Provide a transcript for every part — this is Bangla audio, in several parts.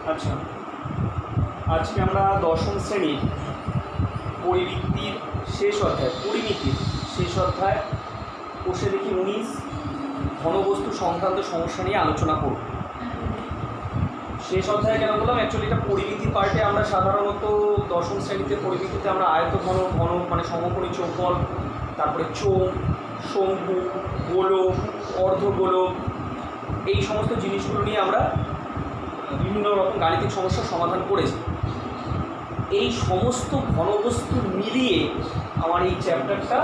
আচ্ছা, আজকে আমরা দশম শ্রেণীর পরিবৃত্তির শেষ অধ্যায়, পরিমিতির শেষ অধ্যায় কোষে দেখি 19 ঘনবস্তু সংক্রান্ত সমস্যা নিয়ে আলোচনা করব। শেষ অধ্যায় কেন বললাম, অ্যাকচুয়ালি এটা পরিমিতির পার্টে আমরা সাধারণত দশম শ্রেণীতে পরিমিতিতে আমরা আয়ত ঘন মানে সমকোণী চৌকল, তারপরে চোঙ, শঙ্কু, গোলক, অর্ধগোলক, এই সমস্ত জিনিসগুলো নিয়ে আমরা বিভিন্ন রকম গাণিতিক সমস্যার সমাধান করেছি। এই সমস্ত ঘনবস্তু মিলিয়ে আমার এই চ্যাপ্টারটা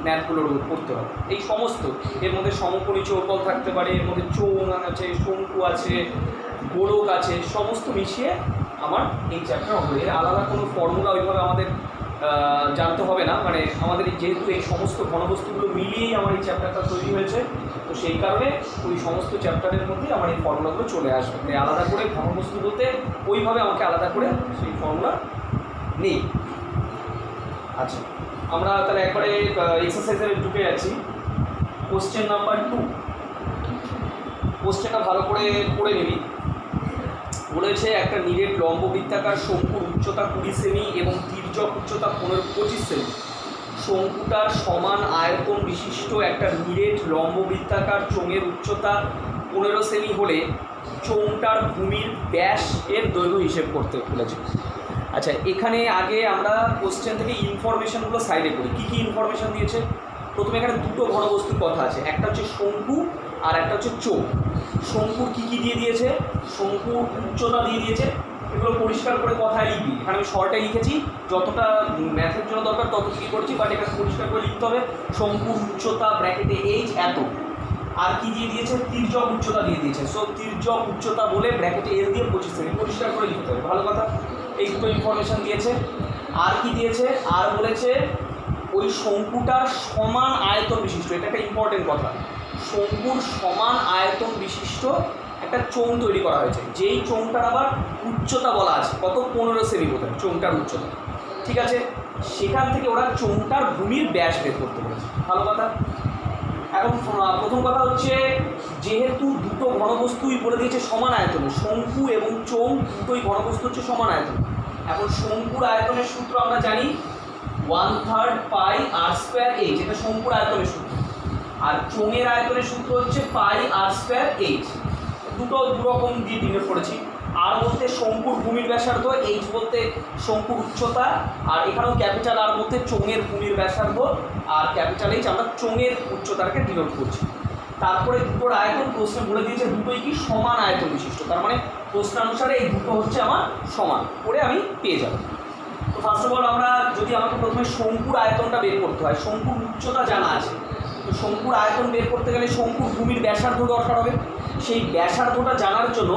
ম্যাথগুলোর উপর পড়তে হবে। এই সমস্ত, এর মধ্যে সমকোণী চৌকল থাকতে পারে, এর মধ্যে চোঙ আছে, শঙ্কু আছে, গোলক আছে, সমস্ত মিশিয়ে আমার এই চ্যাপ্টার হবে। এর আলাদা কোনো ফর্মুলা ওইভাবে আমাদের জানতে হবে না, মানে আমাদের যেহেতু এই সমস্ত ঘনবস্তুগুলো মিলিয়েই আমার এই চ্যাপ্টারটা তৈরি হয়েছে, তো সেই কারণে ওই সমস্ত চ্যাপ্টারের মধ্যে আমার এই ফর্মুলাগুলো চলে আসবে। মানে আলাদা করে ঘনবস্তু বলতে ওইভাবে আমাকে আলাদা করে সেই ফর্মুলা নেই। আচ্ছা, আমরা তাহলে একবারে এক্সারসাইজে ঢুকে যাচ্ছি। কোশ্চেন নাম্বার 2, কোশ্চেনটা ভালো করে পড়ে নিবি। বলেছে একটা নিরেট লম্ববৃত্তাকার শঙ্কুর উচ্চতা 20 সেমি এবং তির্যক উচ্চতা 25 সেমি। শঙ্কুটার সমান আয়তন বিশিষ্ট একটা নিরেট লম্ববৃত্তাকার চোঙের উচ্চতা 15 সেমি হলে চোঙটার ভূমির ব্যাস এর দৈর্ঘ্য হিসেব করতে বলেছে। আচ্ছা, এখানে আগে আমরা কোশ্চেন থেকে ইনফরমেশনগুলো সাইডে করি। কী কী ইনফরমেশন দিয়েছে? প্রথমে এখানে দুটো ঘনবস্তুর কথা আছে, একটা হচ্ছে শঙ্কু আর একটা হচ্ছে চোঙ। শঙ্কুর কী কী দিয়ে দিয়েছে? শঙ্কুর উচ্চতা দিয়ে দিয়েছে। এগুলো পরিষ্কার করে কথায় লিখবি। এখানে আমি শর্টে লিখেছি, যতটা ম্যাথের জন্য দরকার তত কী করছি, বাট এখানে পরিষ্কার করে লিখতে হবে। শঙ্কুর উচ্চতা ব্র্যাকেটে এইচ এত। আর কি দিয়ে দিয়েছে? তির্যক উচ্চতা দিয়ে দিয়েছে। সো তির্যক উচ্চতা বলে ব্র্যাকেটে এল দিয়ে 25 সেমি পরিষ্কার করে লিখতে হবে। ভালো কথা, এই দুটো ইনফরমেশন দিয়েছে। আর কি দিয়েছে? আর বলেছে ওই শঙ্কুটার সমান আয়তন বিশিষ্ট, এটা একটা ইম্পর্টেন্ট কথা, শঙ্কুর সমান আয়তন বিশিষ্ট একটা চোঙ তৈরি করা হয়েছে, যেই চোঙটার আবার উচ্চতা বলা আছে কত, 15 সেমি বোধ হয় চোঙটার উচ্চতা। ঠিক আছে, সেখান থেকে ওরা চোঙটার ভূমির ব্যাস বের করতে বলেছে। ভালো কথা। এখন প্রথম কথা হচ্ছে, যেহেতু দুটো ঘনবস্তুই বলে দিয়েছে সমান আয়তনে, শঙ্কু এবং চোঙ দুটোই ঘনবস্তু হচ্ছে সমান আয়তন। এখন শঙ্কুর আয়তনের সূত্র আমরা জানি 1/3 পাই আর স্কোয়ার এইচ, এটা শঙ্কুর আয়তনের সূত্র। আর চোঙের আয়তনের সূত্র হচ্ছে পাই আর স্কোয়ার এইচ। দুটো দুরকম দিয়ে ডিনোট করেছি। আর বলতে শঙ্কুর ভূমির ব্যাসার্ধ, এইচ বলতে শঙ্কুর উচ্চতা, আর এখানেও ক্যাপিটাল আর বলতে চোঙের ভূমির ব্যাসার্ধ, আর ক্যাপিটাল এইচ আমরা চোঙের উচ্চতাকে ডিনোট করছি। তারপরে দুটোর আয়তন প্রশ্নে বলে দিয়েছে দুটোই কি সমান আয়তন বিশিষ্ট, তার মানে প্রশ্নানুসারে এই দুটো হচ্ছে আমার সমান করে আমি পেয়ে যাব। তো ফার্স্ট অফ অল আমরা যদি আমাকে প্রথমে শঙ্কুর আয়তনটা বের করতে হয়, শঙ্কুর উচ্চতা জানা আছে, তো শঙ্কুর আয়তন বের করতে গেলে শঙ্কুর ভূমির ব্যাসার্ধ দরকার হবে। সেই ব্যাসার্ধটা জানার জন্য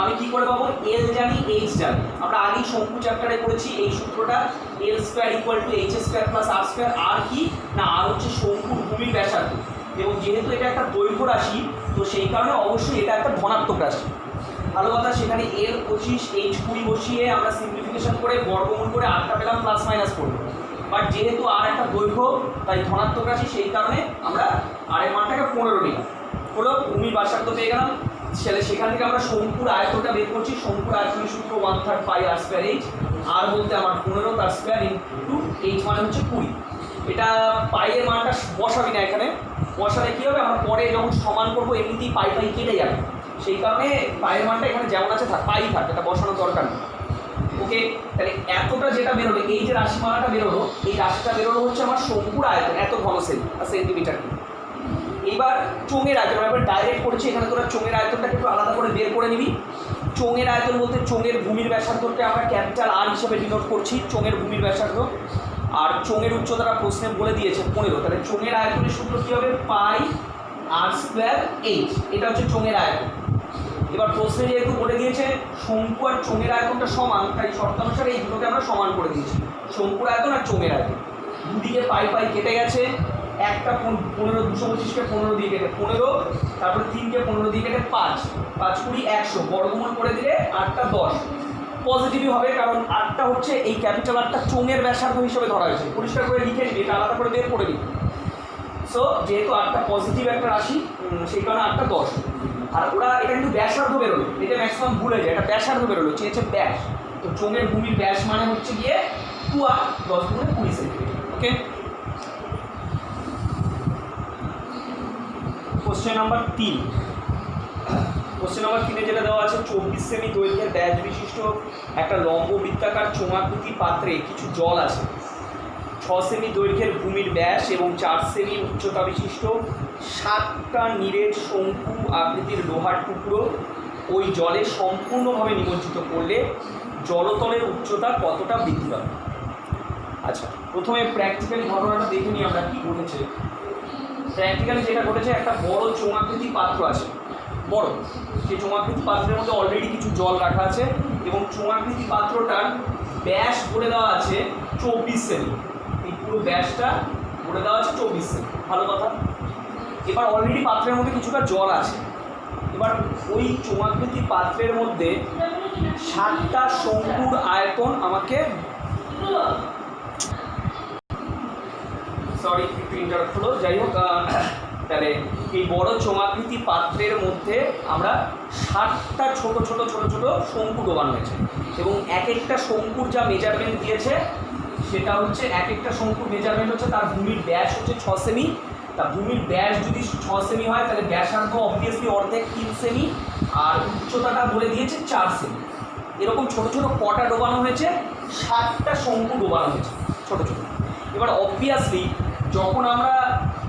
আমি কি করে পাবো? এল জানি, এইচ জানি। আমরা আগেই শঙ্কু চ্যাপ্টারে পড়েছি এই সূত্রটা, L square equal to H square plus R square. আর কি না, আর হচ্ছে শঙ্কুর ভূমির ব্যাসার্ধ, এবং যেহেতু এটা একটা দৈর্ঘ্য রাশি, তো সেই কারণে অবশ্যই এটা একটা ধনাত্মক রাশি। ভালো কথা, সেখানে এল 25 এইচ 20 বসিয়ে আমরা সিম্পলিফিকেশন করে বর্গমূল করে আরটা পেলাম প্লাস মাইনাস করবো। বাট যেহেতু আর একটা দৈর্ঘ্য, তাই ধনাত্মক রাশি, সেই কারণে আমরা আর এর মানটাকে 15 নিলাম। হলো ভূমির ব্যাসার্ধ পেয়ে গেলাম। সেখান থেকে আমরা শঙ্কুর আয়তনটা বের করছি। শঙ্কুর আয়তনের সূত্র 1/3 পাই আর স্কোয়ার এইচ। আর বলতে আমার 15 তার স্কোয়ার ইন্টু এইচ মানে হচ্ছে 20। এটা পাইয়ের মানটা বসাবি না, এখানে বসালে কী হবে, আমরা পরে যখন সমান করবো এমনিতেই পাই পাই কেটে যাবে, সেই কারণে পাইয়ের মানটা এখানে যেমন আছে পাই থাক, এটা বসানোর দরকার নেই। ওকে, তাহলে এতটা যেটা বেরোলো, এই যে রাশিমালাটা বেরোলো, এই রাশিটা বেরোলো হচ্ছে আমার শঙ্কুর আয়তন, এত ঘন সেন্টিমিটার। এইবার চোঙের আয়তন এবার ডাইরেক্ট করেছি, এখানে তোরা চোঙের আয়তনটাকে একটু আলাদা করে বের করে নিবি। চোঙের আয়তন বলতে চোঙের ভূমির ব্যাসার্ধকে আমরা ক্যাপিটাল আর হিসেবে ডিনোট করছি, চোঙের ভূমির ব্যাসার্ধ। আর চোঙের উচ্চতাটা প্রশ্নে বলে দিয়েছে 15, তাহলে চোঙের আয়তনের সূত্র কী হবে? পাই আর স্কোয়ার এইচ, এটা হচ্ছে চোঙের আয়তন। এবার প্রশ্নে যেহেতু বলে দিয়েছে শঙ্কু আর চোঙের আয়তনটা সমান, তাই শর্তানুসারে এই দুটোকে আমরা সমান করে দিয়েছি, শঙ্কুর আয়তন আর চোঙের আয়তন। দুদিকে পাই পাই কেটে গেছে, একটা 15, 225কে 15 দিয়ে কেটে 15, তারপরে 3কে 15 দিয়ে কেটে 5, 5 20 100, বর্গমূল করে দিলে 8টা 10। পজিটিভই হবে, কারণ 8টা হচ্ছে এই ক্যাপিটাল আরটা চোঙের ব্যাসার্ধ হিসেবে ধরা হয়েছে। পরিষ্কার করে লিখে নিবি, এটা আলাদা করে বের করে নিবি। সো যেহেতু 8টা পজিটিভ একটা রাশি, সেই কারণে 8টা 10। আর ওরা এটা কিন্তু ব্যাসার্ধ বেরোলো, এটা ম্যাক্সিমাম ভুলে যায়, এটা ব্যাসার্ধ বেরোলো, চেয়েছে ব্যাস। তো চোঙের ভূমির ব্যাস মানে হচ্ছে গিয়ে 2r 10 × 20 centimetre. Okay, question number 3। Question number 3 যেটা দেওয়া আছে 24 সেমি দৈর্ঘ্যের ব্যাস বিশিষ্ট একটা লম্ব বৃত্তাকার চোঙাকৃতি পাত্রে কিছু জল আছে। 6 সেমি দৈর্ঘ্যের ভূমির ব্যাস এবং 4 সেমি উচ্চতা বিশিষ্ট 7টা নিরেট শঙ্কু আকৃতির লোহার টুকরো ওই জলে সম্পূর্ণভাবে নিমজ্জিত করলে জলতলের উচ্চতা কতটা বৃদ্ধি পাবে। আচ্ছা, প্রথমে প্র্যাকটিক্যালি ঘটনাটা দেখে নিই আমরা কী ঘটেছে। প্র্যাকটিক্যালি যেটা ঘটেছে, একটা বড় চোঙাকৃতি পাত্র আছে, বড়, সেই চোঙাকৃতি পাত্রের মধ্যে অলরেডি কিছু জল রাখা আছে এবং চোঙাকৃতি পাত্রটার ব্যাস বলে দেওয়া আছে 24 সেমি। এই পুরো ব্যাসটা বলে দেওয়া আছে 24 সেমি। ভালো কথা। এবার অলরেডি পাত্রের মধ্যে কিছুটা জল আছে। এবার ওই চোঙাকৃতি পাত্রের মধ্যে 7টা শঙ্কুর আয়তন আমাকে, সরি একটু ইন্টারাপ্ট হলো, যাই হোক, তাহলে এই বড় চোঙাকৃতি পাত্রের মধ্যে আমরা 7টা ছোট ছোট ছোট ছোট শঙ্কু ডোবানো হয়েছে এবং এক একটা শঙ্কুর যা মেজারমেন্ট দিয়েছে সেটা হচ্ছে, এক একটা শঙ্কুর মেজারমেন্ট হচ্ছে তার ভূমির ব্যাস হচ্ছে 6 সেমি। তা ভূমির ব্যাস যদি 6 সেমি হয় তাহলে ব্যাসার্ধ অবভিয়াসলি অর্ধেক 3 সেমি, আর উচ্চতাটা বলে দিয়েছে 4 সেমি। এরকম ছোট ছোট কটা ডোবানো হয়েছে, 7টা শঙ্কু ডোবানো হয়েছে ছোট ছোট। এবার অবভিয়াসলি যখন আমরা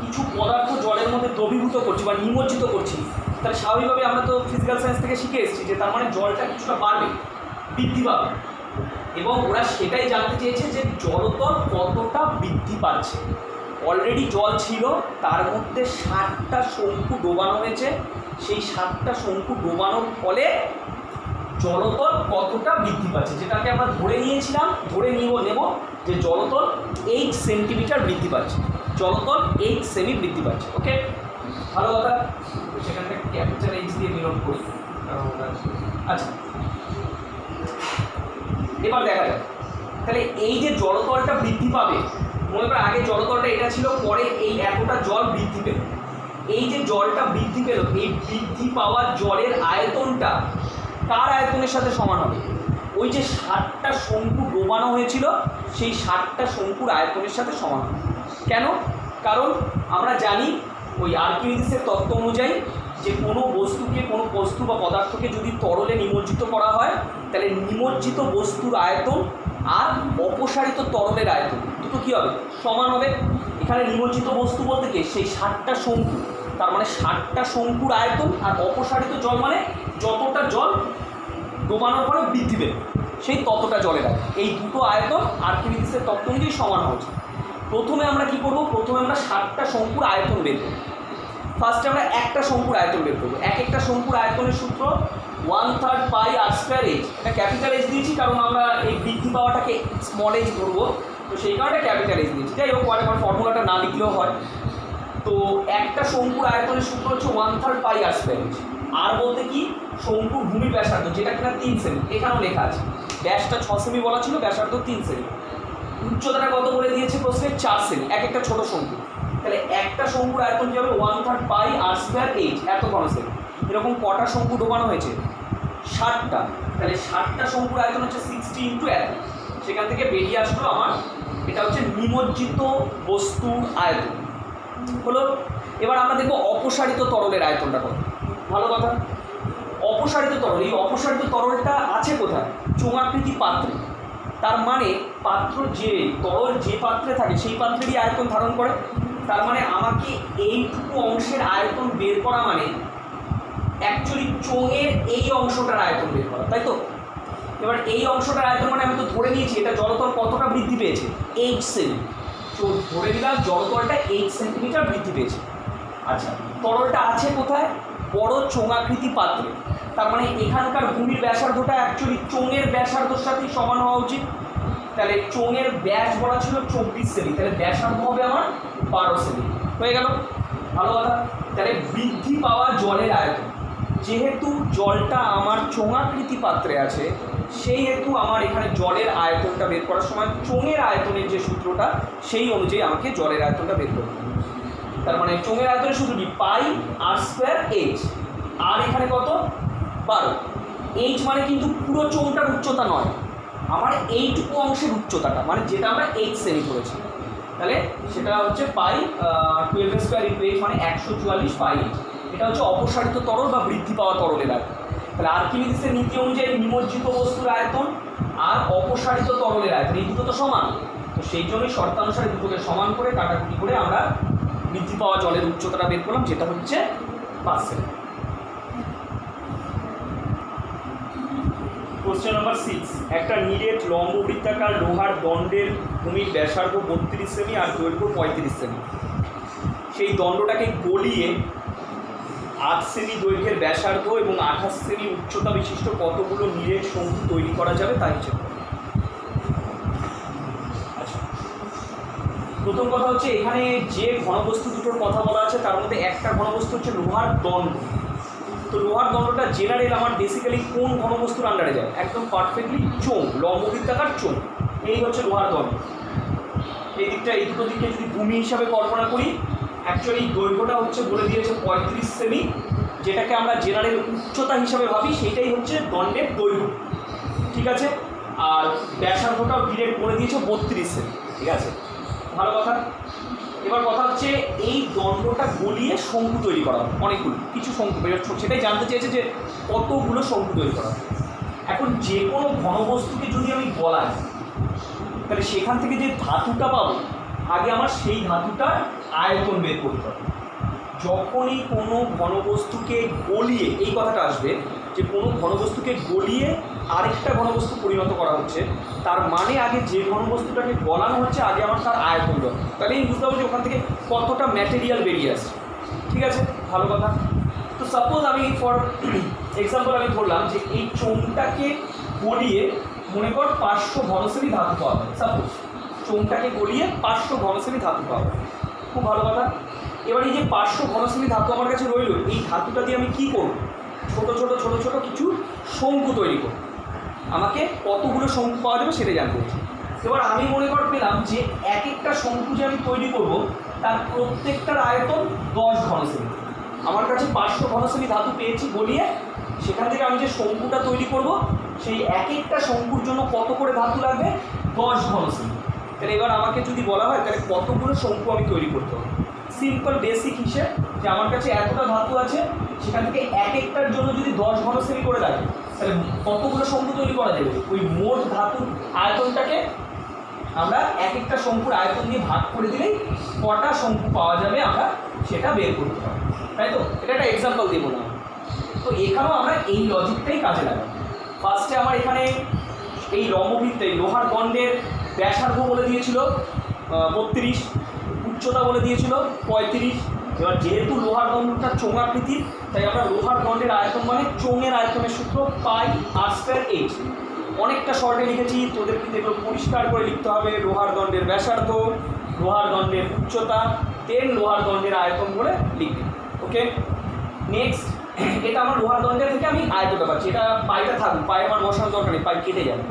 কিছু পদার্থ জলের মধ্যে দ্রবীভূত করছি বা নিমজ্জিত করছি, তাহলে স্বাভাবিকভাবে আমরা তো ফিজিক্যাল সায়েন্স থেকে শিখে এসেছি যে তার মানে জলটা কিছুটা বাড়বে, বৃদ্ধি পাবে। এবং ওরা সেটাই জানতে চেয়েছে যে জলতল কতটা বৃদ্ধি পাচ্ছে। অলরেডি জল ছিল, তার মধ্যে 7টা শঙ্কু ডোবানো হয়েছে, সেই 7টা শঙ্কু ডোবানোর ফলে জলতল কতটা বৃদ্ধি পাচ্ছে, যেটাকে আমরা ধরে নেব যে জলতল 8 সেন্টিমিটার বৃদ্ধি পাচ্ছে, জলতল 8 সেমি বৃদ্ধি পাচ্ছে। ওকে, ভালো কথা। সেখান থেকে ক্যাপিটাল এইচ দিয়ে বিনোট করি। আচ্ছা, এবার দেখা যাক তাহলে এই যে জলতলটা বৃদ্ধি পাবে, মনে করো আগে জলতলটা এটা ছিল, পরে এই এতটা জল বৃদ্ধি পেল। এই যে জলটা বৃদ্ধি পেল, এই বৃদ্ধি পাওয়া জলের আয়তনটা কার আয়তনের সাথে সমান হবে? ওই যে 7টা শঙ্কু ডোবানো হয়েছিল সেই 7টা শঙ্কুর আয়তনের সাথে সমান হবে। কেন? কারণ আমরা জানি ওই আর্কিমিডিসের তত্ত্ব অনুযায়ী যে কোনো বস্তুকে, কোনো বস্তু বা পদার্থকে যদি তরলে নিমজ্জিত করা হয় তাহলে নিমজ্জিত বস্তুর আয়তন আর অপসারিত তরলের আয়তন দুটো কী হবে? সমান হবে। এখানে নিমজ্জিত বস্তু বলতে কি, সেই 7টা শঙ্কু, তার মানে 7টা শঙ্কুর আয়তন, আর অপসারিত জল মানে যতটা জল ডোবানোর পরে বৃদ্ধি পেবে সেই ততটা জলের আয়তন। এই দুটো আয়তন আর্কিমিডিসের তত্ত্ব অনুযায়ী সমান হচ্ছে। প্রথমে আমরা কি করব? প্রথমে আমরা 7টা শঙ্কুর আয়তন বের করব। ফার্স্টে আমরা একটা শঙ্কুর আয়তন বের করবো। এক একটা শঙ্কুর আয়তনের সূত্র 1/3 পাই আর স্কোয়ার এইচ। এটা ক্যাপিটাল এইচ দিয়েছি কারণ আমরা এই বৃদ্ধি পাওয়াটাকে স্মল এইচ ধরবো, তো সেই কারণে ক্যাপিটাল এইচ দিয়েছি। যাই হোক, পরে ফর্মুলাটা না লিখলেও হয়। তো একটা শঙ্কুর আয়তনের সূত্র হচ্ছে 1/3 পাই আর স্কোয়ার এইচ। আর বলতে কি, শঙ্কুর ভূমির ব্যাসার্ধ, যেটা কিনা 3 সেমি, এখানেও লেখা আছে। ব্যাসটা 6 সেমি বলা ছিল, ব্যাসার্ধ 3 সেমি। উচ্চতাটা কত বলে দিয়েছে প্রশ্নে? 4 সেমি, এক একটা ছোট শঙ্কু। তাহলে একটা শঙ্কুর আয়তন কি হবে? 1/3 পাই আর স্কোয়ার এইচ, এত ঘন সেমি। এরকম কটা শঙ্কু ডোবানো হয়েছে? 7টা। তাহলে 7টা শঙ্কুর আয়তন হচ্ছে 60 × এত। সেখান থেকে বেরিয়ে আসলো আমার, এটা হচ্ছে নিমজ্জিত বস্তুর আয়তন হলো। এবার আমরা দেখবো অপসারিত তরলের আয়তনটা কত। ভালো কথা। অপসারিত তরল, এই অপসারিত তরলটা আছে কোথায়? চোঙাকৃতি পাত্রে। তার মানে পাত্র, যে তরল যে পাত্রে থাকে সেই পাত্রেরই আয়তন ধারণ করে। তার মানে আমাকে এইটুকু অংশের আয়তন বের করা মানে অ্যাকচুয়ালি চোঙের এই অংশটার আয়তন বের করা, তাই তো? এবার এই অংশটার আয়তন মানে আমি তো ধরে নিয়েছি এটা জলতল কতটা বৃদ্ধি পেয়েছে? 8 সেমি। ধরে নিলাম জলতলটা 8 সেন্টিমিটার বৃদ্ধি পেয়েছে। আচ্ছা, তরলটা আছে কোথায়? বড় চোঙাকৃতি পাত্রে। তার মানে এখানকার ভূমির ব্যাসার্ধটা অ্যাকচুয়ালি চোঙের ব্যাসার্ধর সাথেই সমান হওয়া উচিত। তাহলে চোঙের ব্যাস বলা ছিল 24 সেমি, তাহলে ব্যাসার্ধ হবে আমার 12 সেমি। হয়ে গেল, ভালো কথা। তাহলে বৃদ্ধি পাওয়া জলের আয়তন, যেহেতু জলটা আমার চোঙাকৃতি পাত্রে আছে সেই হেতু আমার এখানে জলের আয়তনটা বের করার সময় চোঙের আয়তনের যে সূত্রটা সেই অনুযায়ী আমাকে জলের আয়তনটা বের করতে হবে। তার মানে চোঙের আয়তনের সূত্র কি? পাই আর স্কোয়ার এইচ। আর এখানে কত 12। এইচ মানে কিন্তু পুরো চোঙটার উচ্চতা নয়, আমার এইটুকু অংশের উচ্চতাটা, মানে যেটা আমরা এইচ সেমি করেছি, তাহলে সেটা হচ্ছে পাই 12 স্কোয়ার ইন্টু এইচ মানে 144 পাই এইচ। এটা হচ্ছে অপসারিত তরল বা বৃদ্ধি পাওয়া তরলের আয়তন। তাহলে আর্কিমিডিসের নীতি অনুযায়ী নিমজ্জিত বস্তুর আয়তন আর অপসারিত তরলের আয়তন এই দুটো তো সমান, তো সেই জন্যই শর্তানুসারে দুটোকে সমান করে কাটাকুটি করে আমরা বৃদ্ধি পাওয়া জলের উচ্চতাটা বের করলাম, যেটা হচ্ছে 5 সেমি। কোশ্চেন নাম্বার 6, একটা নিরেট লম্ব বৃত্তাকার লোহার দণ্ডের ভূমির ব্যাসার্ধ 32 সেমি আর দৈর্ঘ্য 35 সেমি। সেই দণ্ডটাকে গলিয়ে 8 সেমি দৈর্ঘ্যের ব্যাসার্ধ এবং 28 সেমি উচ্চতা বিশিষ্ট কতগুলো নিরেট শঙ্কু তৈরি করা যাবে তা হিসেবে। আচ্ছা, প্রথম কথা হচ্ছে এখানে যে ঘনবস্তু দুটোর কথা বলা আছে তার মধ্যে একটা ঘনবস্তু হচ্ছে লোহার দণ্ড। তো লোহার দণ্ডটা জেনারেল আমার বেসিক্যালি কোন ঘনবস্তুর আন্ডারে যায়? একদম পারফেক্টলি চোঙ, লম্ববৃত্তাকার চোঙ, এই হচ্ছে লোহার দণ্ড। এই দিকটা, এই দুটো দিকে যদি ভূমি হিসাবে কল্পনা করি, অ্যাকচুয়ালি দৈর্ঘ্যটা হচ্ছে বলে দিয়েছে 35 সেমি, যেটাকে আমরা জেনারেল উচ্চতা হিসাবে ভাবি, সেইটাই হচ্ছে দণ্ডের দৈর্ঘ্য, ঠিক আছে। আর ব্যাসার্ধটাও ডিরেক্ট বলে দিয়েছে 32 সেমি, ঠিক আছে, ভালো কথা। এবার কথা হচ্ছে এই দণ্ডটা গলিয়ে শঙ্কু তৈরি করা হবে, অনেকগুলো কিছু শঙ্কু, সেটাই জানতে চেয়েছে যে কতগুলো শঙ্কু তৈরি করা হবে। এখন যে কোনো ঘনবস্তুকে যদি আমি গলাই, তাহলে সেখান থেকে যে ধাতুটা পাবো, আগে আমার সেই ধাতুটার আয়তন বের করতে হবে। যখনই কোনো ঘনবস্তুকে গলিয়ে, এই কথাটা আসবে যে কোনো ঘনবস্তুকে গলিয়ে আরেকটা ঘনবস্তু পরিণত করা হচ্ছে, তার মানে আগে যে ঘনবস্তুটাকে গলানো হচ্ছে আগে আমার তার আয়তন দেওয়া, তাহলে আমি বুঝতে পারবো যে ওখান থেকে কতটা ম্যাটেরিয়াল বেরিয়ে আসছে, ঠিক আছে, ভালো কথা। তো সাপোজ আমি ফর এক্সাম্পল আমি ধরলাম যে এই চোঙটাকে গলিয়ে মনে কর 500 ঘনসেমি ধাতু পাওয়া যায়, সাপোজ চোঙটাকে গলিয়ে 500 ঘনসেমি ধাতু পাওয়া যায়, খুব ভালো কথা। এবার এই যে 500 ঘনসেমি ধাতু আমার কাছে রইল, এই ধাতুটা দিয়ে আমি কী করব? ছোট ছোট ছোট ছোট কিছু শঙ্কু তৈরি করব। আমাকে কতগুলো শঙ্কু পাওয়া যাবে সেটাই জানতে হচ্ছে। এবার আমি মনে কর পেলাম যে এক একটা শঙ্কু যে আমি তৈরি করব তার প্রত্যেকটার আয়তন 10 ঘনসেমি। আমার কাছে 500 ঘনসেমি ধাতু পেয়েছি গলিয়ে, সেখান থেকে আমি যে শঙ্কুটা তৈরি করব সেই এক একটা শঙ্কুর জন্য কত করে ধাতু লাগবে? 10 ঘনসেমি। তাহলে এবার আমাকে যদি বলা হয় তাহলে কতগুলো শঙ্কু আমি তৈরি করতে হবে, সিম্পল বেসিক হিসেব যে আমার কাছে এতটা ধাতু আছে, সেখান থেকে এক একটার জন্য যদি 10 ঘনসেমি করে লাগে তাহলে কতগুলো শঙ্কু তৈরি করা যাবে? ওই মোট ধাতুর আয়তনটাকে আমরা এক একটা শঙ্কুর আয়তন দিয়ে ভাগ করে দিলেই কটা শঙ্কু পাওয়া যাবে আমরা সেটা বের করতে পারবো, তাই তো? এটা একটা এক্সাম্পল দিয়ে বললাম। তো এখানেও আমরা এই লজিকটাই কাজে লাগাবো। ফার্স্টে আমার এখানে এই লম্ববৃত্তে লোহার দণ্ডের ব্যাসার্ধ বলে দিয়েছিল 32, উচ্চতা বলে দিয়েছিল 35। এবার যেহেতু লোহার দণ্ডটা চোঙাকৃতির, তাই আমরা লোহার দণ্ডের আয়তন মানে চোঙের আয়তনের সূত্র পাই আর স্কোয়ার এইচ। অনেকটা শর্টে লিখেছি, তোদের কিন্তু এগুলো পরিষ্কার করে লিখতে হবে। লোহার দণ্ডের ব্যাসার্ধ, লোহার দণ্ডের উচ্চতা, দেন লোহার দণ্ডের আয়তন বলে লিখবে, ওকে। নেক্সট, এটা আমার লোহার দণ্ডের থেকে আমি আয়তনটা পাচ্ছি, এটা পাইটা থাকবে, পায়ে আমার বসানোর দরকার নেই, পাই কেটে যাবে।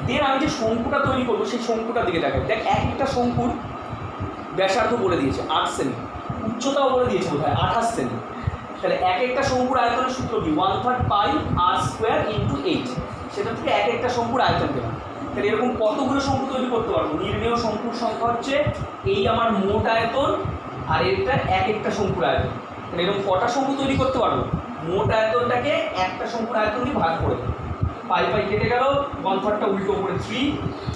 দেন আমি যে শঙ্কুটা তৈরি করবো সেই শঙ্কুটার দিকে দেখাই। দেখ, এক একটা শঙ্কুর ব্যাসার্ধ বলে দিয়েছে 8 সেমি, উচ্চতাও বলে দিয়েছে বোধ হয় 28 সেমি। তাহলে এক একটা শঙ্কুর আয়তনের সূত্র কি? 1/3 পাই আর স্কোয়ার ইন্টু 8। সেটা থেকে এক একটা শঙ্কুর আয়তন পেলাম। তাহলে এরকম কতগুলো শঙ্কু তৈরি করতে পারবো? নির্ণেয় শঙ্কুর সংখ্যা হচ্ছে এই আমার মোট আয়তন আর এটা এক একটা শঙ্কুর আয়তন। তাহলে এরকম কটা শঙ্কু তৈরি করতে পারবো? মোট আয়তনটাকে একটা শঙ্কুর আয়তন দিয়ে ভাগ করে দেবো, পাই পাই কেটে গেল, 1/3টা উল্টো করে 3,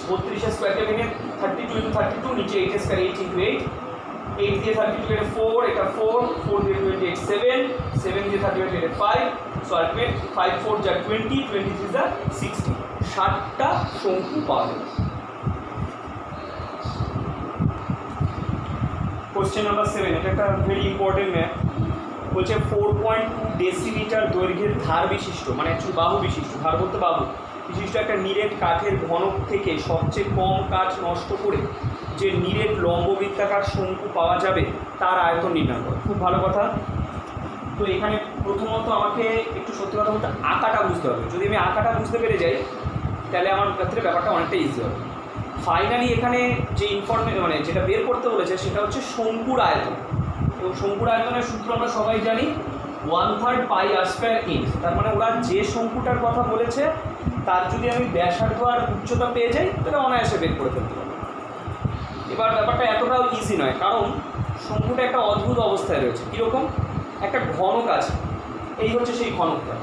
32 স্কোয়ারকে ভেঙে 32 ইন্টু 32, নিচে 8 স্কোয়ার 8 ইন্টু 8, 8 দিয়ে 32 কেটে 4, এটা 4, 4 দিয়ে 28 7, 7 দিয়ে 38 কেটে 5, সো আলটিমেট 5 4 যা 20, 23 যা 60, 60টা শঙ্কু পাওয়া যাবে। কোশ্চেন নাম্বার 7, এটা একটা ভেরি ইম্পর্টেন্ট ম্যাথ। বলছে 4.2 ডেসিমিটার দৈর্ঘ্যের ধার বিশিষ্ট, মানে অ্যাকচুয়ালি বাহু বিশিষ্ট, ধার বলতে বাহু বিশিষ্ট একটা নিরেট কাঠের ঘনক থেকে সবচেয়ে কম কাঠ নষ্ট করে যে নিরেট লম্ববৃত্তাকার শঙ্কু পাওয়া যাবে তার আয়তন নির্ণয় করো। খুব ভালো কথা। তো এখানে প্রথমত আমাকে একটু সত্যি কথা বলতে আঁকাটা বুঝতে হবে। যদি আমি আঁকাটা বুঝতে পেরে যাই তাহলে আমার ক্ষেত্রে ব্যাপারটা অনেকটা ইজি হবে। ফাইনালি এখানে যে মানে যেটা বের করতে বলেছে সেটা হচ্ছে শঙ্কুর আয়তন, এবং শঙ্কুর আয়তনের সূত্র আমরা সবাই জানি, 1/3 পাই আর স্কোয়ার ইঞ্চ। তার মানে ওরা যে শঙ্কুটার কথা বলেছে তার যদি আমি ব্যাসার্ধ আর উচ্চতা পেয়ে যাই তাহলে অনায়াসে বের করে ফেলতে পারবো। এবার ব্যাপারটা এতটাও ইজি নয়, কারণ শঙ্কুটা একটা অদ্ভুত অবস্থায় রয়েছে। কীরকম? একটা ঘনক আছে, এই হচ্ছে সেই ঘনকটা।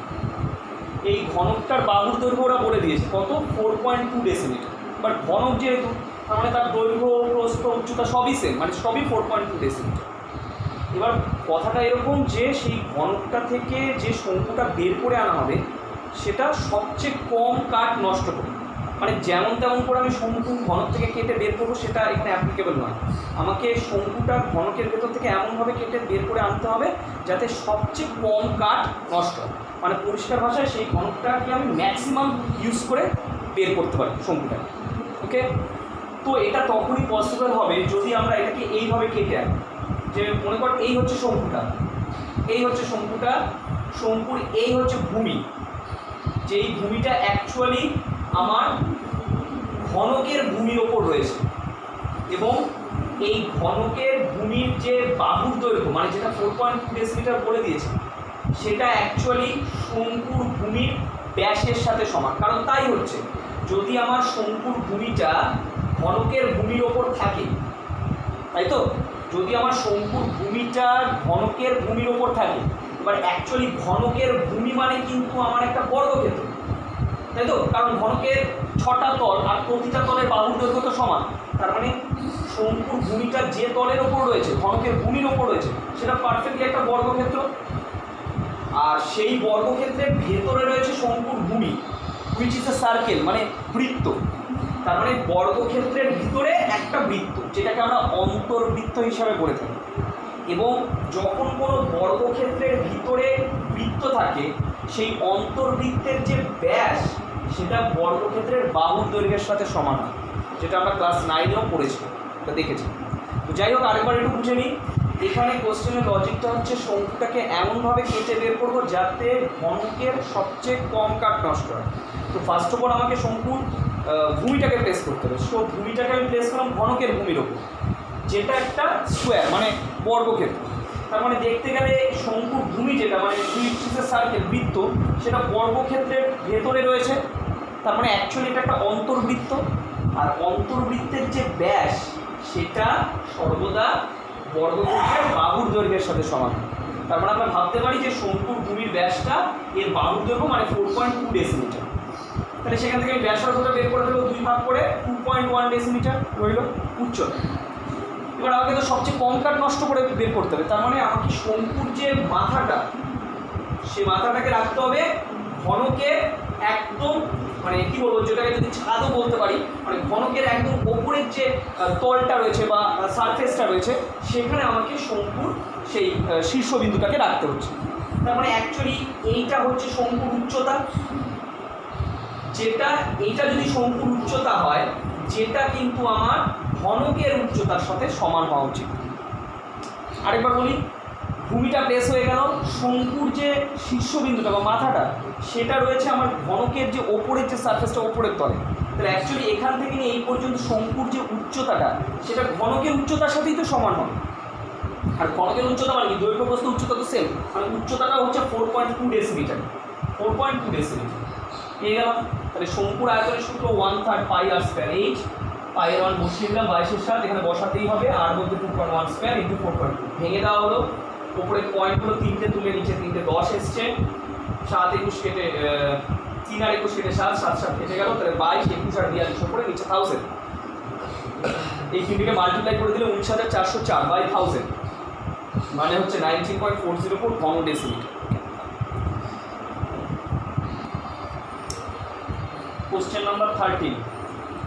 এই ঘনকটার বাহুর দৈর্ঘ্য ওরা বলে দিয়েছে কত, 4.2 ডেসিমিটার। বাট ঘনক যেহেতু, তার মানে তার দৈর্ঘ্য প্রস্থ উচ্চতা সবই সেম, মানে সবই 4.2 ডেসিমিটার। এবার কথাটা এরকম যে সেই ঘনকটা থেকে যে শঙ্কুটা বের করে আনা হবে সেটা সবচেয়ে কম কাঠ নষ্ট করে, মানে যেমন তেমন করে আমি শঙ্কু ঘনক থেকে কেটে বের করবো সেটা এখানে অ্যাপ্লিকেবল নয়। আমাকে শঙ্কুটা ঘনকের ভেতর থেকে এমনভাবে কেটে বের করে আনতে হবে যাতে সবচেয়ে কম কাঠ নষ্ট হয়, মানে পরিষ্কার ভাষায় সেই ঘনকটাকে আমি ম্যাক্সিমাম ইউজ করে বের করতে পারি শঙ্কুটাকে। ওকে, তো এটা তখনই পসিবল হবে যদি আমরা এটাকে এইভাবে কেটে আনি। যে মনে কর এই হচ্ছে শঙ্কুটা, এই হচ্ছে শঙ্কুটা, শঙ্কুর এই হচ্ছে ভূমি, যে এই ভূমিটা অ্যাকচুয়ালি আমার ঘনকের ভূমির ওপর রয়েছে, এবং এই ঘনকের ভূমির যে বাহুর দৈর্ঘ্য, মানে যেটা 4.2 ডেসিমিটার বলে দিয়েছে, সেটা অ্যাকচুয়ালি শঙ্কুর ভূমির ব্যাসের সাথে সমান। কারণ তাই হচ্ছে, যদি আমার শঙ্কুর ভূমিটা ঘনকের ভূমির ওপর থাকে, তাই তো, যদি আমার শঙ্কুর ভূমিটা ঘনকের ভূমির ওপর থাকে, এবার অ্যাকচুয়ালি ঘনকের ভূমি মানে কিন্তু আমার একটা বর্গক্ষেত্র, তাই তো, কারণ ঘনকের 6টা তল আর প্রতিটা তলের বাহুর দৈর্ঘ্য তো সমান। তার মানে শঙ্কুর ভূমিটা যে তলের ওপর রয়েছে, ঘনকের ভূমির ওপর রয়েছে, সেটা পারফেক্টলি একটা বর্গক্ষেত্র। আর সেই বর্গক্ষেত্রের ভেতরে রয়েছে শঙ্কুর ভূমি, হুইচ ইজ এ সার্কেল, মানে বৃত্ত। তার মানে বর্গক্ষেত্রের ভিতরে একটা বৃত্ত, যেটাকে আমরা অন্তর্বৃত্ত হিসাবে বলে থাকি। এবং যখন কোনো বর্গক্ষেত্রের ভিতরে বৃত্ত থাকে, সেই অন্তর্বৃত্তের যে ব্যাস সেটা বর্গক্ষেত্রের বাহুর দৈর্ঘ্যের সাথে সমান হয়, যেটা আমরা ক্লাস 9-এও পড়েছি, এটা দেখেছি। তো যাই হোক, আরেকবার একটু বুঝে নিই। এখানে কোশ্চেনের লজিকটা হচ্ছে শঙ্কুটাকে এমনভাবে কেটে বের করবো যাতে ঘনকের সবচেয়ে কম কাঠ নষ্ট হয়। তো ফার্স্ট অফ অল আমাকে শঙ্কুর ভূমিটাকে প্লেস করতে হবে। সো ভূমিটাকে আমি প্লেস করলাম ঘনকের ভূমির ওপর, যেটা একটা স্কোয়ার, মানে বর্গক্ষেত্র। তার মানে দেখতে গেলে শঙ্কুর ভূমি যেটা, মানে সার্কেল, বৃত্ত, সেটা বর্গক্ষেত্রের ভেতরে রয়েছে। তার মানে অ্যাকচুয়ালি এটা একটা অন্তর্বৃত্ত, আর অন্তর্বৃত্তের যে ব্যাস সেটা সর্বদা বর্গক্ষেত্রের বাহুর দৈর্ঘ্যের সাথে সমান। তার মানে আমরা ভাবতে পারি যে শঙ্কুর ভূমির ব্যাসটা এর বাহুর দৈর্ঘ্য মানে 4.2 ডেসিমিটার। তাহলে সেখান থেকে আমি ব্যাসার্ধটা বের করে দেবো 2 ভাগ করে, 2.1 ডেসিমিটার রইল উচ্চতা। এবার আমাকে তো সবচেয়ে কম কাঠ নষ্ট করে বের করতে হবে। তার মানে আমাকে শঙ্কুর যে মাথাটা, সে মাথাটাকে রাখতে হবে ঘনকের একদম, মানে কি বলবো, যেটাকে যদি ছাদও বলতে পারি, মানে ঘনকের একদম ওপরের যে তলটা রয়েছে বা সারফেসটা রয়েছে, সেখানে আমাকে শঙ্কুর সেই শীর্ষবিন্দুটাকে রাখতে হচ্ছে। তার মানে অ্যাকচুয়ালি এইটা হচ্ছে শঙ্কুর উচ্চতা, যেটা এইটা যদি শঙ্কুর উচ্চতা হয়, যেটা কিন্তু আমার ঘনকের উচ্চতার সাথে সমান হওয়া উচিত। আরেকবার বলি, ভূমিটা প্লেস হয়ে গেল, শঙ্কুর যে শীর্ষবিন্দুটা বা মাথাটা সেটা রয়েছে আমার ঘনকের যে ওপরের যে সারফেসটা, ওপরের তলে। তাহলে অ্যাকচুয়ালি এখান থেকে নিয়ে এই পর্যন্ত শঙ্কুর যে উচ্চতাটা, সেটা ঘনকের উচ্চতার সাথেই তো সমান হবে। আর ঘনকের উচ্চতা মানে কি, দৈর্ঘ্য প্রস্থ উচ্চতা তো সেম, মানে উচ্চতাটা হচ্ছে 4.2 ডেসিমিটার, 4.2 ডেসিমিটার পেয়ে গেলাম। তাহলে শঙ্কুর আয়তনের সূত্র 1/3 পাই আর স্কোয়ার এইচ, পাইয়ের 1 বসিয়ে দিলাম, 22-এর সাথে এখানে বসাতেই হবে, আর মধ্যে 2.1 স্কোয়ার ইন্টু 4.2 ভেঙে দেওয়া হলো। উপরের পয়েন্টগুলো 3টে তুলে নিচে 3টে 10 এসছে, 7 21 কেটে 3 আর 21 কেটে 7, 7 7 কেটে গেল। তাহলে 22 21 আর 42 উপরে নিচে 1000, এই তিনটিকে মাল্টিপ্লাই করে দিলে 19,404 বাই 1000, মানে হচ্ছে 19.404 ঘন ডেসিমিটার। কোশ্চেন নাম্বার 13,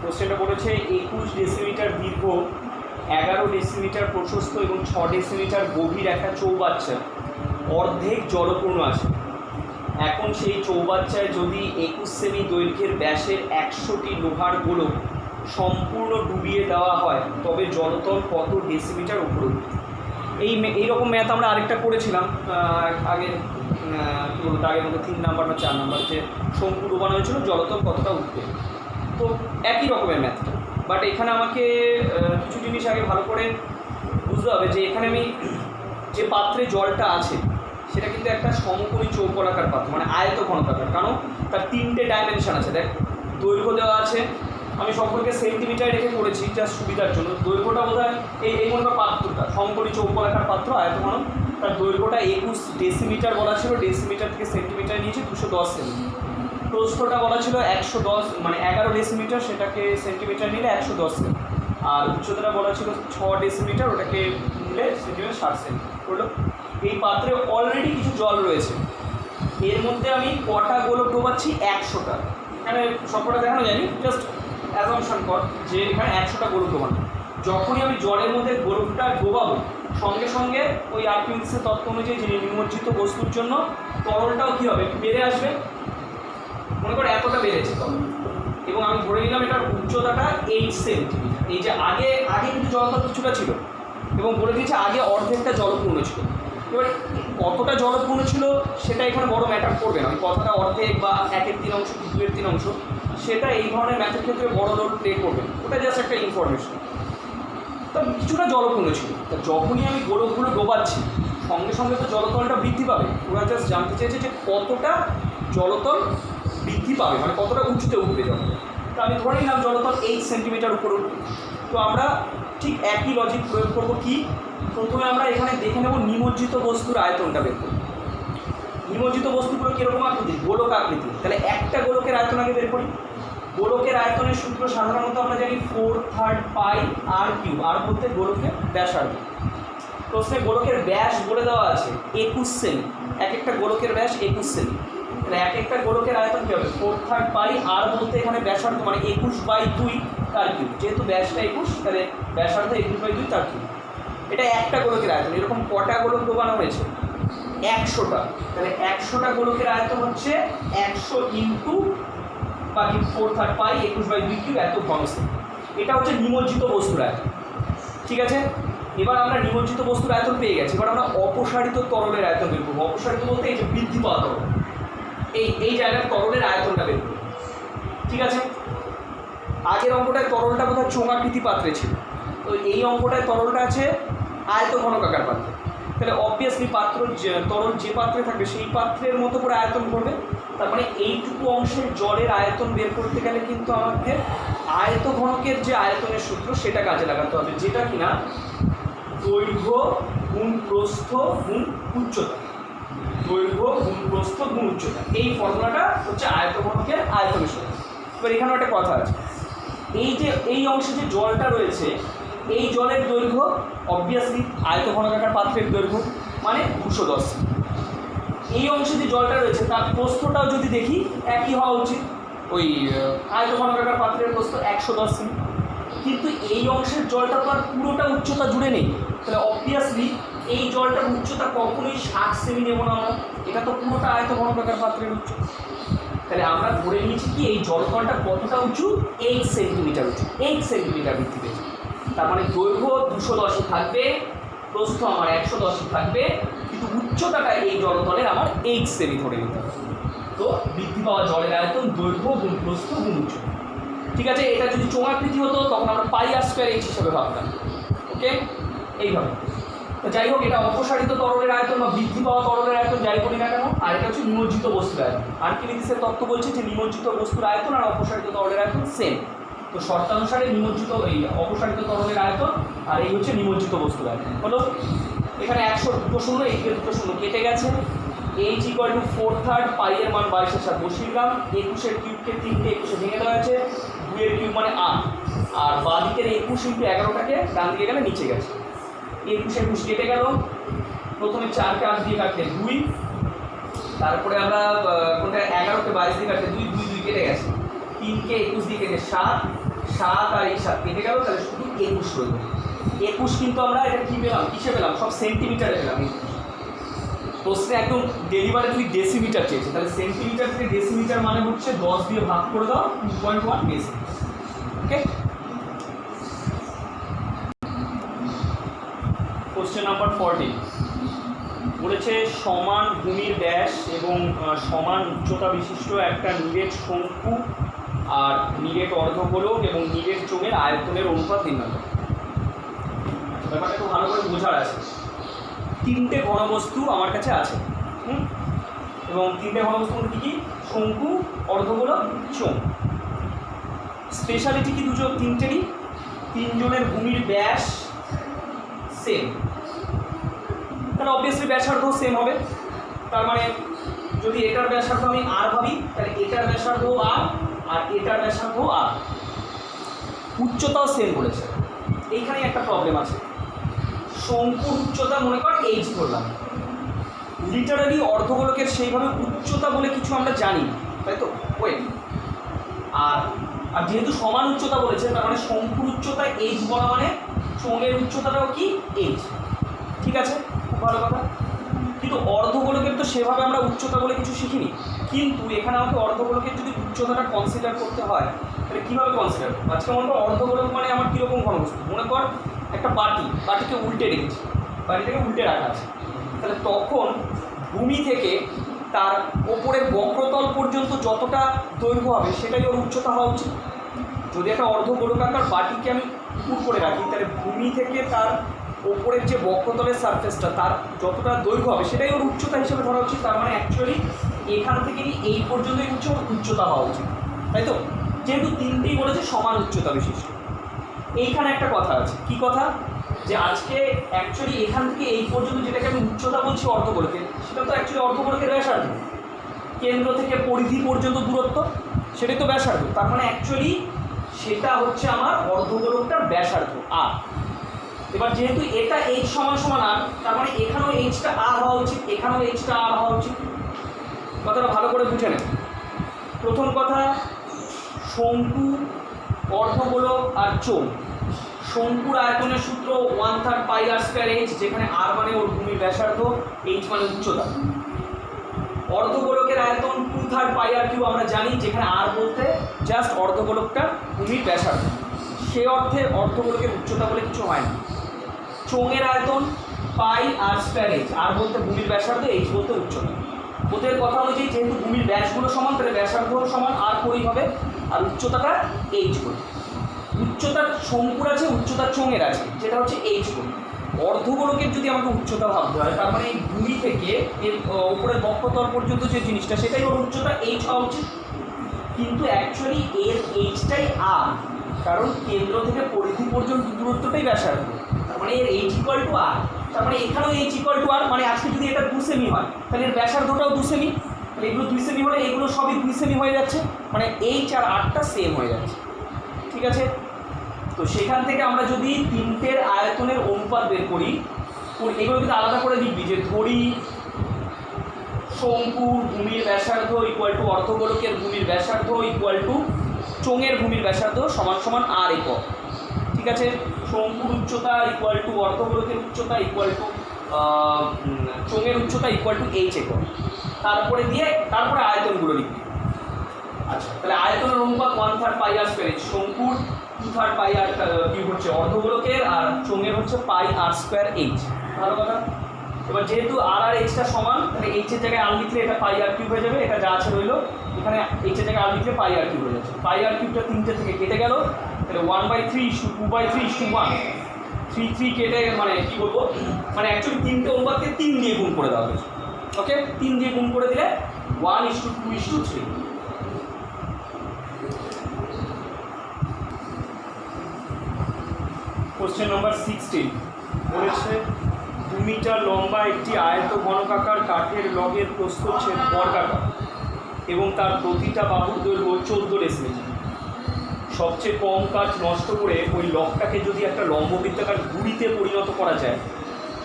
কোশ্চেনটা বলেছে 21 ডেসিমিটার দীর্ঘ, 11 ডেসিমিটার প্রশস্ত এবং 6 ডেসিমিটার গভীর একটা চৌবাচ্চা অর্ধেক জলপূর্ণ আছে। এখন সেই চৌবাচ্চায় যদি 21 সেমি দৈর্ঘ্যের ব্যাসের 100টি লোহার গোলক সম্পূর্ণ ডুবিয়ে দেওয়া হয়, তবে জলতল কত ডেসিমিটার উপরে উঠবে? এইরকম ম্যাথ আমরা আরেকটা করেছিলাম আগে, কী বলতো, আগের মধ্যে 3 নাম্বার বা 4 নাম্বার, যে শঙ্কু ডুবানো হয়েছিল, জলতল কতটা উঠবে। তো একই রকমের ম্যাথটা, বাট এখানে আমাকে কিছু জিনিস আগে ভালো করে বুঝতে হবে। যে এখানে আমি যে পাত্রে জলটা আছে, সেটা কিন্তু একটা সমকোণী চৌকোণাকার পাত্র, মানে আয়ত ঘনকাকার, কারণ তার 3টে ডাইমেনশন আছে। দেখ, দৈর্ঘ্য দেওয়া আছে, আমি সম্পর্কে সেন্টিমিটার রেখে করেছি জাস্ট সুবিধার জন্য। দৈর্ঘ্যটা বোধ হয় এই মনে কর পাত্রটা সমকোণী চৌকোণাকার পাত্র আয়ত ঘন, তার দৈর্ঘ্যটা 21 ডেসিমিটার বলা ছিল, ডেসিমিটার থেকে সেন্টিমিটার নিয়েছে 210 সেমি। প্রস্থটা বলা ছিল 110 মানে 11 ডেসিমিটার, সেটাকে সেন্টিমিটার নিলে 110 সেমি। আর উচ্চতাটা বলা ছিল 6 ডেসিমিটার, ওটাকে নিলে সেন্টিমিটার 60 সেমি হলো। এই পাত্রে অলরেডি কিছু জল রয়েছে, এর মধ্যে আমি কটা গোলক ডোবাচ্ছি? 100টা। এখানে সবকটা দেখানো যায়নি, জাস্ট অ্যাজাম্পশন কর যে এখানে 100টা গোলক ডোবানো। যখনই আমি জলের মধ্যে গোলকটা ডোবাবো, সঙ্গে সঙ্গে ওই আর্কিমিডিসের তত্ত্ব অনুযায়ী যে নিমজ্জিত বস্তুর জন্য তরলটাও কী হবে? বেড়ে আসবে। মনে কর এতটা বেড়েছে তরল, এবং আমি ধরে নিলাম এটার উচ্চতাটা 8 সেন্টিমিটার। এই যে আগে কিন্তু জলতল কিছুটা ছিল, এবং বলে দিয়েছে আগে অর্ধেকটা জলপূর্ণ ছিল। এবার কতটা জলপূর্ণ ছিল সেটা এখানে বড় ম্যাটার করবে না, ওই কথাটা অর্ধেক বা 1/3 অংশ কি 2/3 অংশ, সেটা এই ধরনের ম্যাথের ক্ষেত্রে বড় রোল প্লে করবে, ওটা জাস্ট একটা ইনফরমেশন। তো কিছুটা জলপূর্ণ ছিল, তা যখনই আমি গোলকগুলো ডোবাচ্ছি সঙ্গে সঙ্গে তো জলতলটা বৃদ্ধি পাবে। ওরা জাস্ট জানতে চেয়েছে যে কতটা জলতল বৃদ্ধি পাবে, মানে কতটা উঁচুতে উঠবে জলতল। তো আমি ধরে নিলাম জলতল 8 সেন্টিমিটার উপরে উঠবে। তো আমরা ঠিক একই লজিক প্রয়োগ করবো। কি? প্রথমে আমরা এখানে দেখে নেব নিমজ্জিত বস্তুর আয়তনটা বের করব। নিমজ্জিত বস্তুগুলো কীরকম আকৃতি? গোলক আকৃতি। তাহলে একটা গোলকের আয়তন আগে বের করি। গোলকের আয়তনের সূত্র সাধারণত আমরা জানি 4/3 পাই আর কিউব, আর বলতে গোলকের ব্যাসার্ধ। প্রশ্নে গোলকের ব্যাস বলে দেওয়া আছে 21 সেমি, এক একটা গোলকের ব্যাস 21 সেমি। তাহলে এক একটা গোলকের আয়তন কী হবে? 4/3 পাই আর বলতে এখানে ব্যাসার্ধ মানে 21/2 তার কিউব। যেহেতু ব্যাসটা 21, তাহলে ব্যাসার্ধ 21/2 তার কিউব। এটা একটা গোলকের আয়তন। এরকম কটা গোলক ডোবানো হয়েছে? 100টা। তাহলে 100টা গোলকের আয়তন হচ্ছে 100 ইন্টু বাকি 4/3 পাই 21/2 কিউব, এত ঘন সেমি। এটা হচ্ছে নিমজ্জিত বস্তুর আয়তন। ঠিক আছে, এবার আমরা নিমজ্জিত বস্তুর আয়তন পেয়ে গেছি। এবার আমরা অপসারিত তরলের আয়তন বের করবো। অপসারিত বলতে এই যে বৃদ্ধি পাওয়া তরল, এই জায়গার তরলের আয়তনটা বের করবো। ঠিক আছে, আগের অঙ্কটায় তরলটা বোধহয় চোঙাকৃতি পাত্রে ছিল, তো এই অঙ্কটায় তরলটা আছে আয়ত ঘনকাকার পাত্রে। তাহলে অবভিয়াসলি তরল যে পাত্রে থাকবে সেই পাত্রের মতো করে আয়তন করবে। তার মানে এইটুকু অংশের জলের আয়তন বের করতে গেলে কিন্তু আমাদের আয়ত ঘনকের যে আয়তনের সূত্র সেটা কাজে লাগাতে হবে, যেটা কিনা দৈর্ঘ্য গুণ প্রস্থ গুণ উচ্চতা। দৈর্ঘ্য গুণ প্রস্থ গুণ উচ্চতা, এই ফর্মুলাটা হচ্ছে আয়ত ঘনকের আয়তনের সূত্র। এবার এখানেও একটা কথা আছে, এই অংশে যে জলটা রয়েছে, এই জলের দৈর্ঘ্য অবভিয়াসলি আয়ত ঘনকাকার পাত্রের দৈর্ঘ্য মানে 210। এই অংশে যে জলটা রয়েছে তার প্রস্থটাও যদি দেখি একই হওয়া উচিত, ওই আয়ত ঘনকাকার পাত্রের প্রস্থ 110 সেমি। কিন্তু এই অংশের জলটা তো আর পুরোটা উচ্চতা জুড়ে নেই, তাহলে অবভিয়াসলি এই জলটার উচ্চতা কখনোই 60 সেমি নেব না আমরা, এটা তো পুরোটা আয়ত ঘনকাকার পাত্রের উচ্চতা। তাহলে আমরা ধরে নিয়েছি কি এই জলকণটা কতটা উঁচু? 8 সেন্টিমিটার উঁচু, 8 সেন্টিমিটার বৃদ্ধি পেয়েছে। তার মানে দৈর্ঘ্য 210 থাকবে, প্রস্থ আমার 110 থাকবে, কিন্তু উচ্চতাটা এই জলতলের আমার 8 সেমি ধরে নিতে হবে। তো বৃদ্ধি পাওয়া জলের আয়তন দৈর্ঘ্য গুণ প্রস্থ গুণ উচ্চতা। ঠিক আছে, এটা যদি চোঙাকৃতি হতো তখন আমরা পাই আর স্কোয়ার এইচ হিসাবে ভাবতাম। ওকে, এইভাবে। তো যাই হোক, এটা অপসারিত তরলের আয়তন বা বৃদ্ধি পাওয়া তরলের আয়তন যাই বলি না কেন, আর এটা হচ্ছে নিমজ্জিত বস্তুর আয়তন। আর্কিমিডিসের তত্ত্ব বলছে যে নিমজ্জিত বস্তুর আয়তন আর অপসারিত তরলের আয়তন সেম। তো শর্তানুসারে নিমজ্জিত এই অপসারিত তরলের আয়তন আর এই হচ্ছে নিমজ্জিত বস্তুর আয়তন হলো। এখানে 100 দুটো শূন্য, এই দুটো শূন্য কেটে গেছে। এইচ ইকুয়াল টু 4/3 পাই এর মান 22-এর সাথে বসিয়ে দিলাম। 21-এর কিউবকে 3 দিয়ে 21-এ ভেঙে দেওয়া হয়েছে, 2-এর কিউব মানে 8, আর বাঁ দিকের 21 ইন্টু 11টাকে ডান দিকে গেলে নিচে গেছে। 21 কেটে গেল, প্রথমে 4কে 8 দিয়ে কাটলে 2, তারপরে আমরা কোনটা 11কে 22 দিয়ে কাটলে 2, 2 কেটে গেছে, 3কে 21 দিয়ে কেটে 7 আর এই 7 কেটে গেল, তাহলে শুধু 21 রইল। 21 কিন্তু আমরা এটা কী পেলাম, কিসে পেলাম? সব সেন্টিমিটারে পেলাম। প্রশ্নে একদম ডেলিভারি ডেসিমিটার চেয়েছে, তাহলে সেন্টিমিটার থেকে ডেসিমিটার মানে হচ্ছে 10 দিয়ে ভাগ করে দাও, 2.1 ডেসিমিটার। ওকে, কোশ্চেন নাম্বার 14 বলেছে সমান ভূমির ব্যাস এবং সমান উচ্চতা বিশিষ্ট একটা নিরেট শঙ্কু আর নিরেট অর্ধগোলক এবং নিরেট চোঙের আয়তনের অনুপাত নির্ণয় করো। ব্যাপারটা খুব ভালো করে বোঝার আছে। 3টে ঘনবস্তু আমার কাছে আছে, এবং তিনটে ঘনবস্তু মধ্যে কী শঙ্কু, অর্ধগোলক, চোঙ। স্পেশালিটি কি তিনটেরই? তিনজনের ভূমির ব্যাস সেম, তাহলে অবভিয়াসলি ব্যাসার্ধ সেম হবে। তার মানে যদি এটার ব্যাসার্ধ আমি আর ভাবি, তাহলে এটার ব্যাসার্ধ আর এটার ব্যাসার্ধ আর। উচ্চতাও সেম বলেছে। এইখানে একটা প্রবলেম আছে, শঙ্কুর উচ্চতা মনে কর এইচ ধরলাম, লিটারালি অর্ধগোলকের সেইভাবে উচ্চতা বলে কিছু আমরা জানি, তাই তো? ওয়েট, আর আর যেহেতু সমান উচ্চতা বলেছে, তার মানে শঙ্কুর উচ্চতা এইচ বলা মানে চোঙের উচ্চতাটাও কি এইচ। ঠিক আছে, খুব ভালো কথা। কিন্তু অর্ধগোলকের তো সেভাবে আমরা উচ্চতা বলে কিছু শিখিনি, কিন্তু এখানে আমাকে অর্ধগোলকের যদি উচ্চতাটা কনসিডার করতে হয় তাহলে কীভাবে কনসিডার করবো? আজকে মনে কর অর্ধগোলক মানে আমার কীরকম ঘনবস্তু, মনে কর একটা বাটিকে উল্টে রেখেছি, বাটিটাকে উল্টে রাখা আছে, তাহলে তখন ভূমি থেকে তার ওপরের বক্রতল পর্যন্ত যতটা দৈর্ঘ্য হবে সেটাই ওর উচ্চতা হওয়া উচিত। যদি একটা অর্ধগোলকাকার বাটিকে আমি উপর করে রাখি, তাহলে ভূমি থেকে তার ওপরের যে বক্রতলের সারফেসটা তার যতটা দৈর্ঘ্য হবে সেটাই ওর উচ্চতা হিসেবে ধরা উচিত। তার মানে অ্যাকচুয়ালি এখান থেকেই এই পর্যন্তই হচ্ছে ওর উচ্চতা হওয়া উচিত, তাই তো? যেহেতু তিনটেই বলেছে সমান উচ্চতা বিশিষ্ট। এইখানে একটা কথা আছে, কি কথা? যে আজকে অ্যাকচুয়ালি এখান থেকে এই পর্যন্ত যেটাকে আমি উচ্চতা বলছি অর্ধগোলকের, সেটা তো অ্যাকচুয়ালি অর্ধগোলকের ব্যাসার্ধ। কেন্দ্র থেকে পরিধি পর্যন্ত দূরত্ব, সেটাই তো ব্যাসার্ধ। তার মানে অ্যাকচুয়ালি সেটা হচ্ছে আমার অর্ধগোলকটার ব্যাসার্ধ আর। এবার যেহেতু এটা এইচ সমান সমান আর, তার মানে এখানেও এইচটা আর হওয়া উচিত, এখানেও এইচটা আর হওয়া উচিত। কথাটা ভালো করে বুঝে নেন। প্রথম কথা, শঙ্কু, অর্ধগোলক আর চোঙ। শঙ্কুর আয়তনের সূত্র 1/3 পাই আর স্কয়ার এইচ, যেখানে আর মানে ওর ভূমির ব্যাসার্ধ, এইচ মানে উচ্চতা। অর্ধগোলকের আয়তন 2/3 পাই আর কিউব আমরা জানি, যেখানে আর বলতে জাস্ট অর্ধগোলকটার ভূমির ব্যাসার্ধ। সে অর্থে অর্ধগোলকের উচ্চতা বলে কিছু হয় না। চোঙের আয়তন পাই আর স্কয়ার এইচ, আর বলতে ভূমির ব্যাসার্ধ, এইচ বলতে উচ্চতা। ওদের কথা অনুযায়ী যেহেতু ভূমির ব্যাসগুলো সমান, তাহলে ব্যাসার্ধও সমান, আর করেই হবে, আর উচ্চতাটা এইচ করে। উচ্চতার শঙ্কুর আছে, উচ্চতার চোঙের আছে, যেটা হচ্ছে এইচ করে। অর্ধগোলকের যদি আমাকে উচ্চতা ভাবতে হয়, তার মানে এই ভূমি থেকে এর উপরের বক্ষতল পর্যন্ত যে জিনিসটা, সেটাই ওর উচ্চতা এইচ হওয়া উচিত। কিন্তু অ্যাকচুয়ালি এর এইচটাই আর, কারণ কেন্দ্র থেকে পরিধি পর্যন্ত দূরত্বটাই ব্যাসার্ধ। তার মানে এর এইচ ইকুয়াল টু আর। তার মানে এখানেও এইচ ইকুয়াল টু আর, মানে আজকে যদি এটা 2 সেমি হয়, তাহলে এর ব্যাসার্ধটাও 2 সেমি। তাহলে এগুলো 2 সেমি হলে এগুলো সবই 2 সেমি হয়ে যাচ্ছে, মানে এইচ আর আরটা সেম হয়ে যাচ্ছে। ঠিক আছে, তো সেখান থেকে আমরা যদি তিনটের আয়তনের অনুপাত বের করি, এগুলো কিন্তু আলাদা করে লিখবি, যে ধরি শঙ্কুর ভূমির ব্যাসার্ধ ইকুয়াল টু অর্ধগোলকের ভূমির ব্যাসার্ধ ইকুয়াল টু চোঙের ভূমির ব্যাসার্ধ সমান সমান আর একক। ঠিক আছে, শঙ্কুর উচ্চতা ইকুয়াল টু অর্ধগোলকের উচ্চতা ইকুয়াল টু চোঙের উচ্চতা ইকুয়াল টু এইচ একক। তারপরে আয়তনগুলো লিখবি। আচ্ছা, তাহলে আয়তনের অনুপাত 1/3 পাই আর স্কয়ার এইচ। শঙ্কুর 2/3 পাই আর কিউব হচ্ছে অর্ধগোলকের, আর চোঙের হচ্ছে পাই আর স্কয়ার এইচ। ভালো কথা। এবার যেহেতু আর আর এইচটা সমান, তাহলে এইচের জায়গায় আর লিখলে এটা পাই আর কিউব হয়ে যাবে, এটা যা আছে রইলো। এখানে এইচের জায়গায় আর লিখলে পাই আর কিউব হয়ে যাচ্ছে। পাই আর কিউবটা 3টে থেকে কেটে গেল, তাহলে 1/3 = 2/3 = 1। 3 কেটে মানে কী বলবো, মানে অ্যাকচুয়ালি 3টে অনুপাতকে 3 দিয়ে গুণ করে দেওয়া হয়েছে। ওকে, 3 দিয়ে গুণ করে দিলে 1:2:3। কোশ্চেন নাম্বার 16 বলেছে 2 মিটার লম্বা একটি আয়ত ঘনকাকার কাঠের লগের প্রস্থচ্ছেদ বর্গাকার এবং তার প্রতিটা বাহুর দৈর্ঘ্য 14 ডেসিমিটার। সবচেয়ে কম কাঠ নষ্ট করে ওই লগটাকে যদি একটা লম্ববৃত্তাকার গুড়িতে পরিণত করা যায়,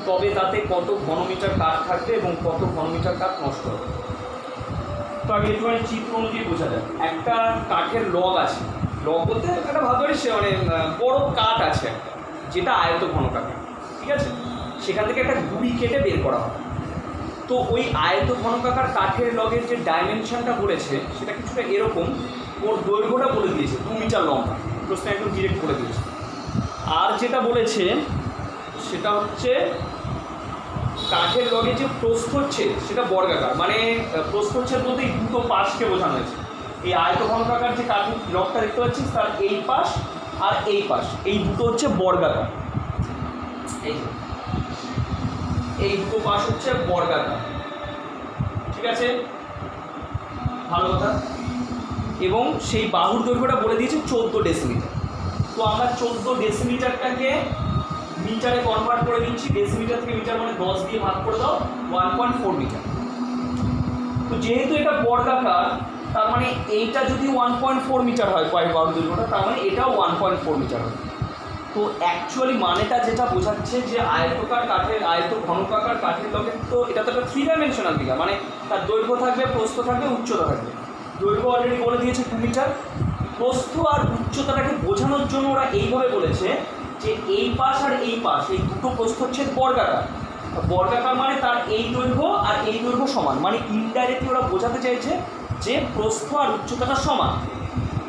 তবে তাতে কত ঘনমিটার কাঠ থাকবে এবং কত ঘনমিটার কাঠ নষ্ট হবে। তো আগে একটুখানি চিত্র অনুযায়ী বোঝা যায়। একটা কাঠের লগ আছে, লগ বলতে একটা ভাবে মানে বড় কাঠ আছে একটা, যেটা আয়ত ঘনকাকার। ঠিক আছে, সেখান থেকে একটা গুড়ি কেটে বের করা হয়। তো ওই আয়ত ঘনকাকার কাঠের লগের যে ডাইমেনশনটা বলেছে, সেটা কিছুটা এরকম। ওর দৈর্ঘ্যটা বলে দিয়েছে 2 মিটার লম্বা, প্রশ্ন একদম ডিরেক্ট বলে দিয়েছে। আর যেটা বলেছে সেটা হচ্ছে কাঠের লগের যে প্রস্থচ্ছেদ সেটা বর্গাকার, মানে প্রস্থচ্ছেদ বলতে এই দুটো পাশকে বোঝানো হয়েছে। এই আয়ত ঘনকাকার যে কাঠের লগটা দেখতে পাচ্ছিস, তার এই পাশ আর এই পাশ, এই দুটো হচ্ছে বর্গাকার। এই দুটো পাশ হচ্ছে বর্গাকার। ঠিক আছে, ভালো কথা। এবং সেই বাহুর দৈর্ঘ্যটা বলে দিয়েছে 14 ডেসিমিটার। তো আমরা 14 ডেসিমিটারটাকে মিটারে কনভার্ট করে দিচ্ছি। ডেসিমিটার থেকে মিটার মানে 10 দিয়ে ভাগ করে দাও, 1.4 মিটার। তো যেহেতু এটা বর্গাকার, তার মানে এইটা যদি 1.4 মিটার হয় পায়ের বাহুর দৈর্ঘ্যটা, তার মানে এটাও 1.4 মিটার হবে। তো অ্যাকচুয়ালি মানেটা যেটা বোঝাচ্ছে যে আয়তকার কাঠের, আয়ত ঘনকাকার কাঠের লকেট, তো এটা তো একটা 3 ডাইমেনশনাল ফিগার, মানে তার দৈর্ঘ্য থাকবে, প্রস্থ থাকবে, উচ্চতা থাকবে। দৈর্ঘ্য অলরেডি বলে দিয়েছে 2 মিটার। প্রস্থ আর উচ্চতাটাকে বোঝানোর জন্য ওরা এইভাবে বলেছে যে এই পাশ আর এই পাশ, এই দুটো প্রস্থ হচ্ছে বর্গাকার। বর্গাকার মানে তার এই দৈর্ঘ্য আর এই দৈর্ঘ্য সমান, মানে ইনডাইরেক্টলি ওরা বোঝাতে চাইছে যে প্রস্থ আর উচ্চতাটা সমান।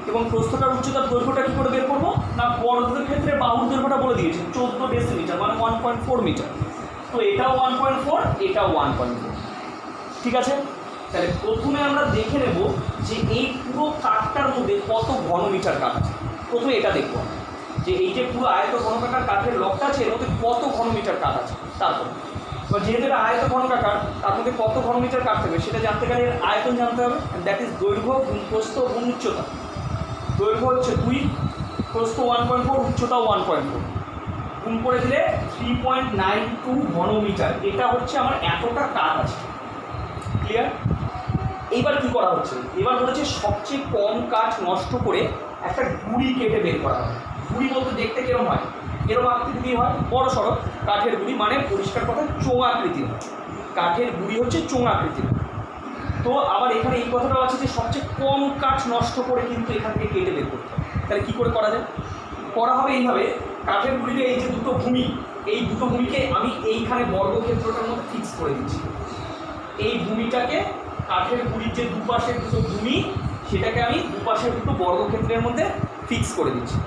এবং প্রস্থটার উচ্চতার দৈর্ঘ্যটা কী করে বের করবো না, বর্গের ক্ষেত্রে বাহুর দৈর্ঘ্যটা বলে দিয়েছে 14 ডেসিমিটার, মানে 1.4 মিটার। তো এটাও 1.4, এটাও 1.4। ঠিক আছে, তাহলে প্রথমে আমরা দেখে নেব যে এই পুরো কাঠটার মধ্যে কত ঘনমিটার কাঠ আছে। প্রথমে এটা দেখব যে এই যে পুরো আয়ত ঘনকাকার কাঠের লকটা আছে, এর মধ্যে কত ঘনমিটার কাঠ আছে। তারপর যেহেতু এটা আয়ত ঘনকাকার, তার মধ্যে কত ঘনমিটার কাঠ থাকবে সেটা জানতে গেলে এর আয়তন জানতে হবে। দ্যাট ইজ দৈর্ঘ্য গুণ প্রস্থ গুণ উচ্চতা। দৈর্ঘ্য হচ্ছে 2, প্রস্থ 1.4, উচ্চতাও 1.4, গুণ করে দিলে 3.92 ঘনমিটার। এটা হচ্ছে আমার এতটা কাঠ আছে। ক্লিয়ার? এইবার কি করা হচ্ছে, এবার বলেছে সবচেয়ে কম কাঠ নষ্ট করে একটা গুঁড়ি কেটে বের করা হয়। গুঁড়ি বলতে দেখতে কিরম হয়, এরকম আকৃতি হয়, বড় সড়ো কাঠের গুঁড়ি, মানে পরিষ্কার কথা চোঙ আকৃতি হয়। কাঠের গুঁড়ি হচ্ছে চোঙ আকৃতি। তো আবার এখানে এই কথাটাও আছে যে সবচেয়ে কম কাঠ নষ্ট করে কিন্তু এখান থেকে কেটে বের করতে হবে। তাহলে কী করে করা যায়? করা হবে এইভাবে, কাঠের গুঁড়িতে এই যে দুটো ভূমি, এই দুটো ভূমিকে আমি এইখানে বর্গক্ষেত্রটার মধ্যে ফিক্স করে দিচ্ছি। এই ভূমিটাকে, কাঠের গুঁড়ির যে দুপাশের দুটো ভূমি, সেটাকে আমি দুপাশের দুটো বর্গক্ষেত্রের মধ্যে ফিক্স করে দিচ্ছি।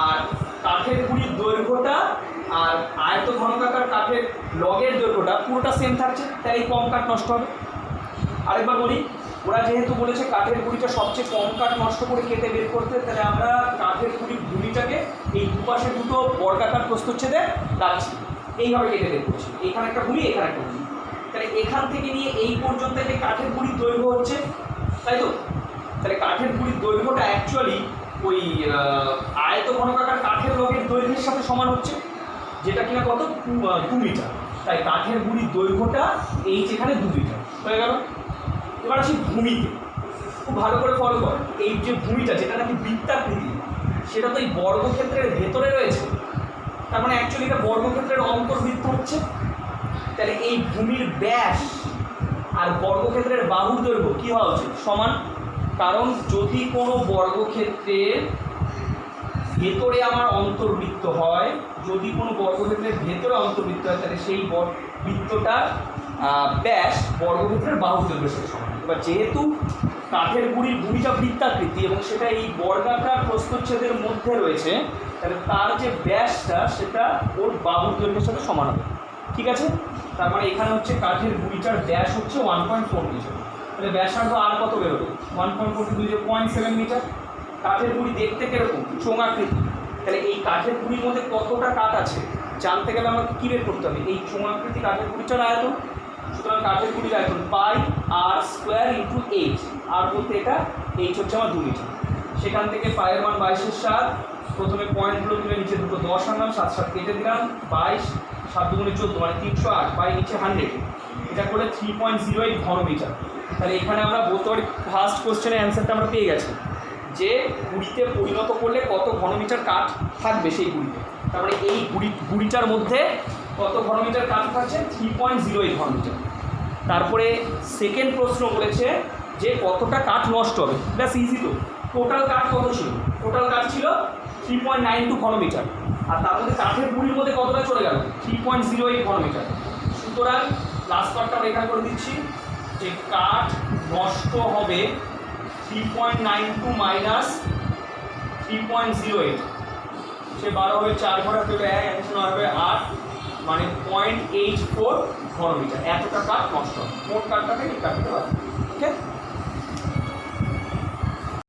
আর কাঠের গুঁড়ির দৈর্ঘ্যটা আর আয়ত ঘনকাকার কাঠের লগের দৈর্ঘ্যটা পুরোটা সেম থাকছে, তাই এই কম কাঠ নষ্ট হবে। আরেকবার বলি, ওরা যেহেতু বলেছে কাঠের গুঁড়িটা সবচেয়ে কম কাঠ নষ্ট করে কেটে বের করতে, তাহলে আমরা কাঠের গুঁড়ির ভূমিটাকে এই দুপাশে দুটো বর্গাকার প্রস্থচ্ছেদে রাখছি, এইভাবে কেটে বের করছি। এখানে একটা ভূমি, এখানে একটা ভূমি। তাহলে এখান থেকে নিয়ে এই পর্যন্ত যে কাঠের গুঁড়ির দৈর্ঘ্য হচ্ছে, তাই তো? তাহলে কাঠের গুঁড়ির দৈর্ঘ্যটা অ্যাকচুয়ালি ওই আয়ত ঘনকাকার কাঠের লগের দৈর্ঘ্যের সাথে সমান হচ্ছে, যেটা কিনা কত 2 মিটার। তাই কাঠের গুঁড়ির দৈর্ঘ্যটা এই যেখানে 2 মিটার হয়ে গেল। এবার আসি ভূমিতে, খুব ভালো করে ফলো কর। এই যে ভূমিটা, যেটা নাকি বৃত্তাকৃতি, সেটা তো এই বর্গক্ষেত্রের ভেতরে রয়েছে, তার মানে অ্যাকচুয়ালি এটা বর্গক্ষেত্রের অন্তর্বৃত্ত হচ্ছে। তাহলে এই ভূমির ব্যাস আর বর্গক্ষেত্রের বাহুর দৈর্ঘ্য কী হওয়া উচিত? সমান। কারণ যদি কোনো বর্গক্ষেত্রের ভেতরে আমার অন্তর্বৃত্ত হয়, যদি কোনো বর্গক্ষেত্রের ভেতরে অন্তর্বৃত্ত হয়, তাহলে সেই বৃত্তটার ব্যাস বর্গক্ষেত্রের বাহুর দৈর্ঘ্যের সাথে সমান। এবার যেহেতু কাঠের গুঁড়ির ভূমিটা বৃত্তাকৃতি এবং সেটা এই বর্গাকার প্রস্থচ্ছেদের মধ্যে রয়েছে, তাহলে তার যে ব্যাসটা সেটা ওর বাহুর দৈর্ঘ্যের সাথে সমান হবে। ঠিক আছে, তার মানে এখানে হচ্ছে কাঠের গুঁড়িটার ব্যাস হচ্ছে 1.4 মিটার। তাহলে ব্যাসার্ধ আর কত বেরোবে? 1.4 × 0.7 মিটার। কাঠের গুঁড়ি দেখতে কিরকম? চোঙাকৃতি। তাহলে এই কাঠের গুঁড়ির মধ্যে কতটা কাঠ আছে জানতে গেলে আমাকে কী বের করতে হবে? এই চোঙাকৃতি কাঠের গুঁড়িটার আয়তন। সুতরাং কাঠের গুঁড়ির আয়তন πr² × h। আর বলতে এটা h হচ্ছে আমার 2 মিটার। সেখান থেকে পায়ের মান 22/7। প্রথমে পয়েন্টগুলো তুলে নিচে দুটো 10 আনলাম, 7 7 কেটে দিলাম, 22 7 × 14 মানে 308, বাই নিচে 100। এটা করে 3.08 ঘনমিটার। তাহলে এখানে আমরা বলতে পারি ফার্স্ট কোশ্চেনের অ্যান্সারটা আমরা পেয়ে গেছি যে গুঁড়িতে পরিণত করলে কত ঘনমিটার কাঠ থাকবে সেই গুঁড়িতে। তারপরে এই গুঁড়িটার মধ্যে কত ঘনমিটার কাঠ থাকছে? 3.08 ঘনমিটার। তারপরে সেকেন্ড প্রশ্ন বলেছে যে কতটা কাঠ নষ্ট হবে। ব্যাস ইজি তো। টোটাল কাঠ কত ছিল? টোটাল কাঠ ছিল 3.92 ঘনমিটার। আর তার মধ্যে কাঠের গুঁড়ির মধ্যে কতটা চলে গেল? 3.08 ঘনমিটার। সুতরাং লাস্ট পার্টটা আমরা এখানে করে দিচ্ছি যে কাঠ নষ্ট হবে 3.92 মাইনাস 3.08, সে 12 হবে 4 ঘর হবে 1, 9 হবে 8, মানে 0.84 ঘনমিটার। এতটা কাঠ নষ্ট হবে। মোট কাঠটাকে এই কাঠটা, ঠিক আছে।